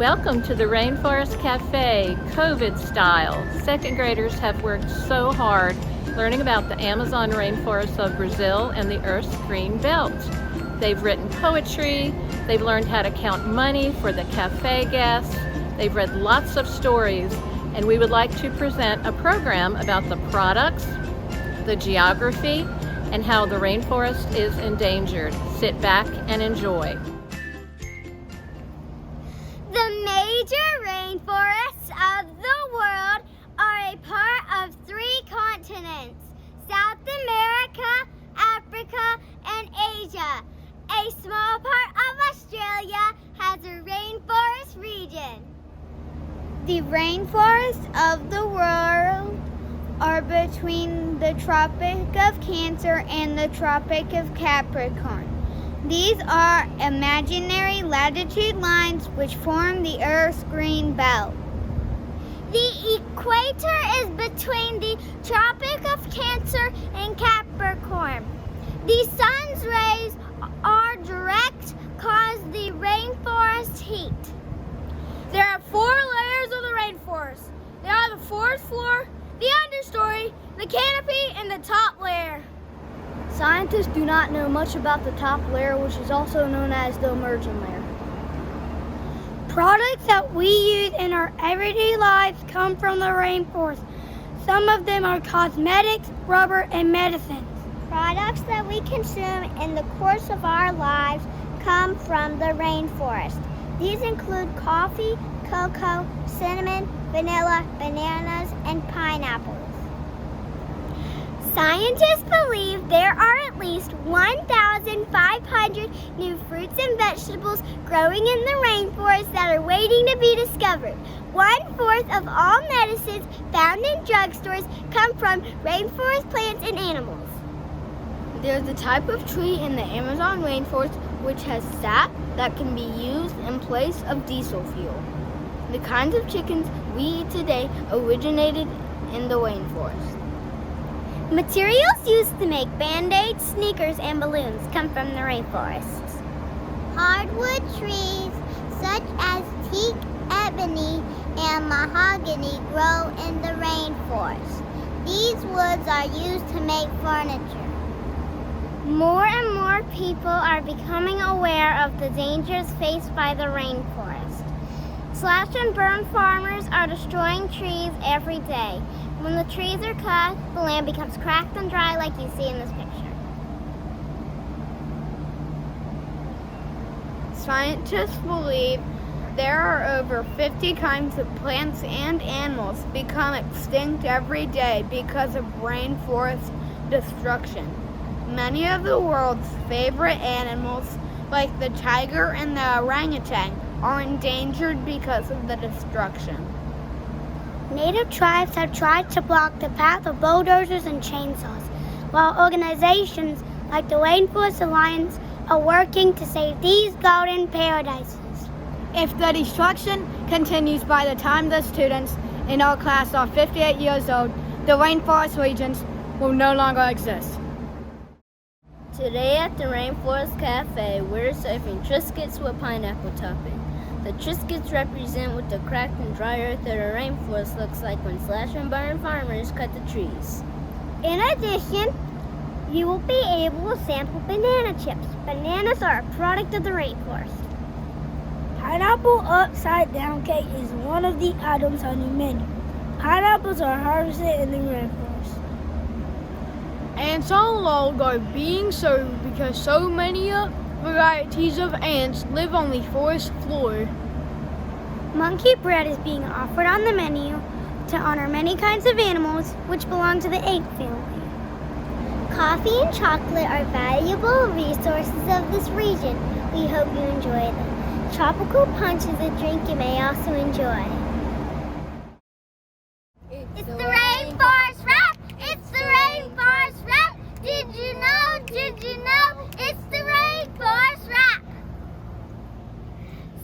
Welcome to the Rainforest Café, COVID style. Second graders have worked so hard learning about the Amazon rainforests of Brazil and the Earth's green belt. They've written poetry, they've learned how to count money for the cafe guests, they've read lots of stories, and we would like to present a program about the products, the geography, and how the rainforest is endangered. Sit back and enjoy. The major rainforests of the world are a part of 3 continents: South America, Africa, and Asia. A small part of Australia has a rainforest region. The rainforests of the world are between the Tropic of Cancer and the Tropic of Capricorn. These are imaginary latitude lines which form the Earth's green belt. The equator is between the Tropic of Cancer and Capricorn. The sun's rays are direct cause the rainforest heat. There are 4 layers of the rainforest. They are the forest floor, the understory, the canopy, and the top layer. Scientists do not know much about the top layer, which is also known as the emerging layer. Products that we use in our everyday lives come from the rainforest. Some of them are cosmetics, rubber, and medicines. Products that we consume in the course of our lives come from the rainforest. These include coffee, cocoa, cinnamon, vanilla, bananas, and pineapples. Scientists believe there are at least 1,500 new fruits and vegetables growing in the rainforest that are waiting to be discovered. 1/4 of all medicines found in drugstores come from rainforest plants and animals. There's a type of tree in the Amazon rainforest which has sap that can be used in place of diesel fuel. The kinds of chickens we eat today originated in the rainforest. Materials used to make band-aids, sneakers, and balloons come from the rainforests. Hardwood trees such as teak, ebony, and mahogany grow in the rainforest. These woods are used to make furniture. More and more people are becoming aware of the dangers faced by the rainforest. Slash and burn farmers are destroying trees every day. When the trees are cut, the land becomes cracked and dry like you see in this picture. Scientists believe there are over 50 kinds of plants and animals become extinct every day because of rainforest destruction. Many of the world's favorite animals, like the tiger and the orangutan, are endangered because of the destruction. Native tribes have tried to block the path of bulldozers and chainsaws, while organizations like the Rainforest Alliance are working to save these golden paradises. If the destruction continues by the time the students in our class are 58 years old, the rainforest regions will no longer exist. Today at the Rainforest Café, we're serving Triscuits with pineapple topping. The Triscuits represent what the cracked and dry earth of the rainforest looks like when slash and burn farmers cut the trees. In addition, you will be able to sample banana chips. Bananas are a product of the rainforest. Pineapple upside down cake is one of the items on the menu. Pineapples are harvested in the rainforest. Ants on log are being served because so many varieties of ants live on the forest floor. Monkey bread is being offered on the menu to honor many kinds of animals which belong to the ape family. Coffee and chocolate are valuable resources of this region. We hope you enjoy them. Tropical punch is a drink you may also enjoy. It's the Rainforest Rap! It's the Rainforest Rap! Did you know? Did you know? It's the Rainforest Rap!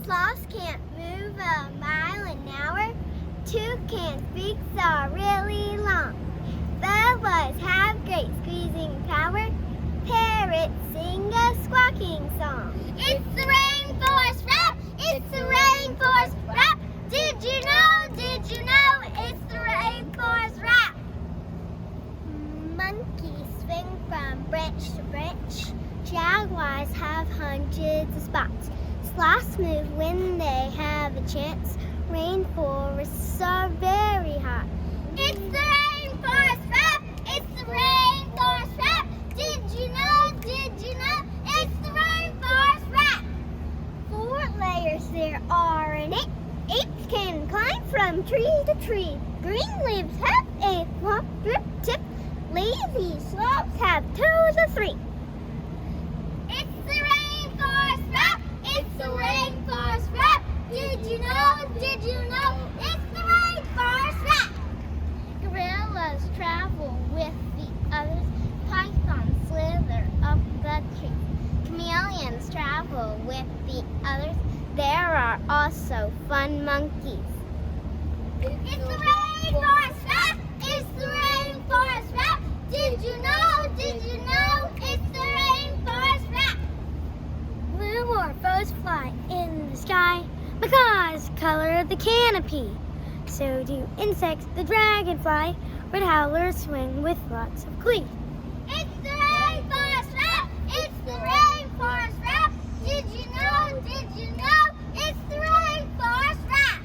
Sloths can't move a mile an hour. Toucans' beaks are really long. Boas have great squeezing power. Parrots sing a squawking song. It's the Rainforest Rap! It's the Rainforest Rap! from branch to branch. Jaguars have hundreds of spots. Sloths move when they have a chance. Rainforests are very hot. It's the rainforest rap! It's the rainforest rap! Did you know? Did you know? It's the rainforest rap! 4 layers there are in it. Apes can climb from tree to tree. Green leaves have a plump drip tip. Lazy sloths have toes of 3. It's the rainforest rap! It's the rainforest rap! Did you know? Did you know? It's the rainforest rap! Gorillas travel with the others. Pythons slither up the tree. Chameleons travel with the others. There are also fun monkeys. It's the rainforest rap! It's the rainforest rap! Did you know? Did you know? It's the rainforest rap! Blue morphos fly in the sky. Macaws color the canopy. So do insects, the dragonfly. Red howlers swing with lots of glee. It's the rainforest rap! It's the rainforest rap! Did you know? Did you know? It's the rainforest rap!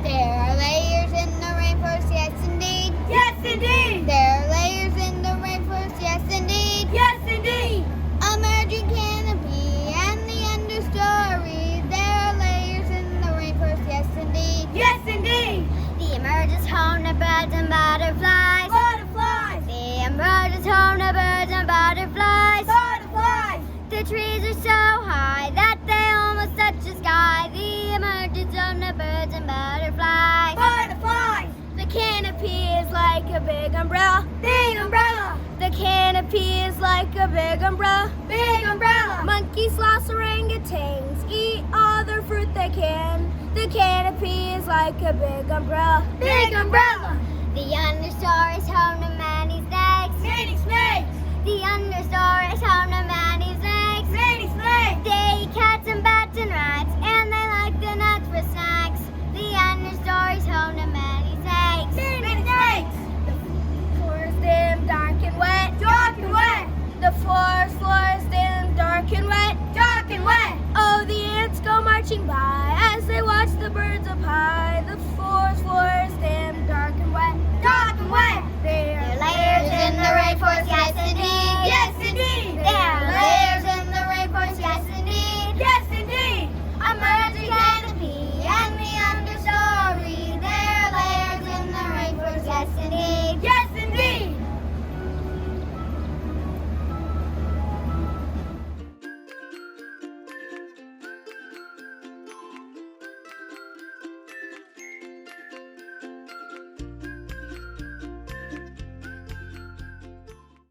There are layers in the rainforest, yes indeed. Yes, indeed! There are layers in the rainforest, yes indeed. Yes, indeed! Emerging canopy and the understory. There are layers in the rainforest, yes indeed. Yes, indeed! The emerge is home to birds and butterflies. Butterflies! The emerge is home to birds and butterflies. Butterflies! The trees are so high that they almost touch the sky. The emerge is home to birds and butterflies. Butterflies! The canopy is like a big umbrella. Big umbrella! The canopy is like a big umbrella. Big umbrella! Monkeys, sloths, orangutans eat all the fruit they can. The canopy is like a big umbrella. Big umbrella! The understory is home to many snakes. Many snakes! The understory is home to many